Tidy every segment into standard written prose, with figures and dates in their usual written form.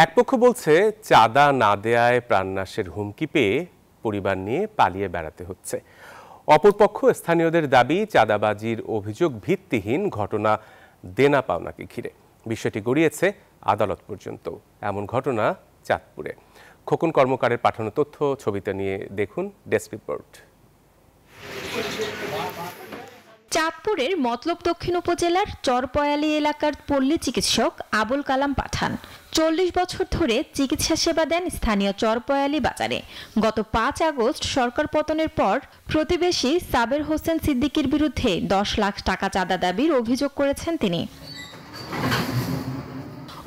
এক পক্ষ বলছে চাঁদা না দেয়ায় প্রাণনাশের হুমকি পেয়ে পরিবার নিয়ে পালিয়ে বেড়াতে হচ্ছে। অপরপক্ষ স্থানীয়দের দাবি চাঁদাবাজির অভিযোগ ভিত্তিহীন, ঘটনা দেনা পাওনাকে ঘিরে। বিষয়টি গড়িয়েছে আদালত পর্যন্ত। এমন ঘটনা চাঁদপুরে। খোকন কর্মকারের পাঠানো তথ্য ছবিতে নিয়ে দেখুন ডেস্ক রিপোর্ট। চাঁদপুরের মতলব দক্ষিণ উপজেলার চরপয়ালী এলাকার পল্লী চিকিৎসক আবুল কালাম পাঠান 40 বছর ধরে চিকিৎসা সেবা দেন স্থানীয় চরপয়ালী বাজারে। গত 5 আগস্ট সরকার পতনের পর প্রতিবেশী সাবের হোসেন সিদ্দিকীর বিরুদ্ধে 10 লাখ টাকা চাঁদা দাবির অভিযোগ করেছেন তিনি।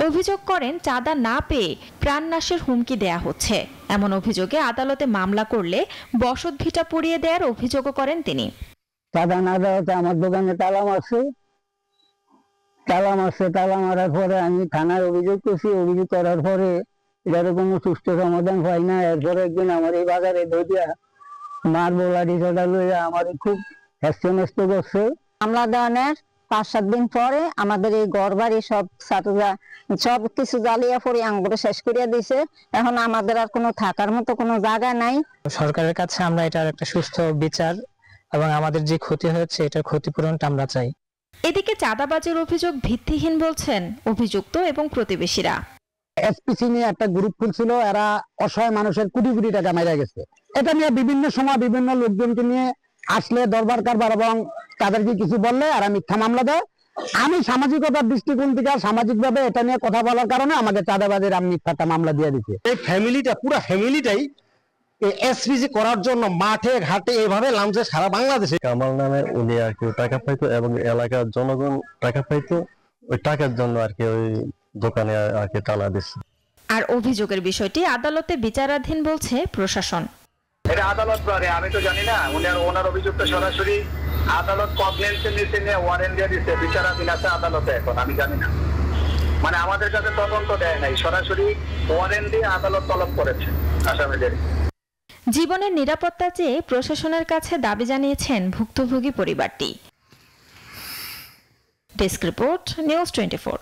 অভিযোগ করেন চাঁদা না পেয়ে প্রাণনাশের হুমকি দেয়া হচ্ছে। এমন অভিযোগে আদালতে মামলা করলে বসতভিটা পুড়িয়ে দেওয়ার অভিযোগও করেন তিনি। চাঁদা না দেওয়াতে আমার দোকানে তালা মারছে। তালা মারার পরে আমি থানায় অভিযোগ করছি। অভিযোগ করার পরে এটার কোনো সুষ্ঠু সমাধান হয় না। এরপরে একদিন আমার এই বাজারে ধরিয়া মারবো লাঠি চটা লইয়া আমার খুব হেস্ত করছে। মামলা দেওয়ার 5-7 দিন পরে আমাদের এই ঘর বাড়ি সব ছাত্ররা সব কিছু জ্বালিয়া পড়ে আঙ্গুরে শেষ করিয়া দিছে। এখন আমাদের আর কোনো থাকার মতো কোনো জায়গা নাই। সরকারের কাছে আমরা এটার একটা সুস্থ বিচার এবং আমাদের যে ক্ষতি হয়েছে এটার ক্ষতিপূরণটা আমরা চাই। এদিকে চাঁদাবাজির অভিযোগ ভিত্তিহীন বলছেন অভিযুক্ত এবং প্রতিবেশীরা। এসপিসি নিয়ে একটা গ্রুপ খুলছিল, এরা অসহায় মানুষের কোটি কোটি টাকা মারা গেছে। এটা নিয়ে বিভিন্ন সময় বিভিন্ন লোকজনকে নিয়ে আসলে দরবার কারবার এবং তাদেরকে কিছু বললে আর মিথ্যা মামলা দেয়। আমি সামাজিকতার দৃষ্টিকোণ থেকে সামাজিকভাবে এটা নিয়ে কথা বলার কারণে আমাকে চাঁদাবাজির আমি মিথ্যাটা মামলা দিয়ে দিচ্ছে। এই ফ্যামিলিটা পুরো ফ্যামিলিটাই এসপিসি করার জন্য মাঠে ঘাটে এভাবে নামছে সারা বাংলাদেশে। কামাল নামে উনি আর কি টাকা পাইতো এবং এলাকার জনগণ টাকা পাইতো। ওই টাকার জন্য আর কি ওই দোকানে আর কি তালা দিচ্ছে। আর অভিযোগের বিষয়টি আদালতে বিচারাধীন বলছে প্রশাসন। এটা আদালত করে, আমি তো জানি না। ওনার অভিযোগ তো সরাসরি আদালত কগনিজেন্সে নিচে নিয়ে ওয়ারেন্ট দিয়ে দিচ্ছে, বিচারাধীন আছে আদালতে। এখন আমি জানি না, মানে আমাদের কাছে তদন্ত দেয় নাই, সরাসরি ওয়ারেন্ট দিয়ে আদালত তলব করেছে আসামিদের। জীবনের নিরাপত্তা চেয়ে প্রশাসনের কাছে দাবি জানিয়েছেন ভুক্তভোগী পরিবারটি। Desk report, news 24।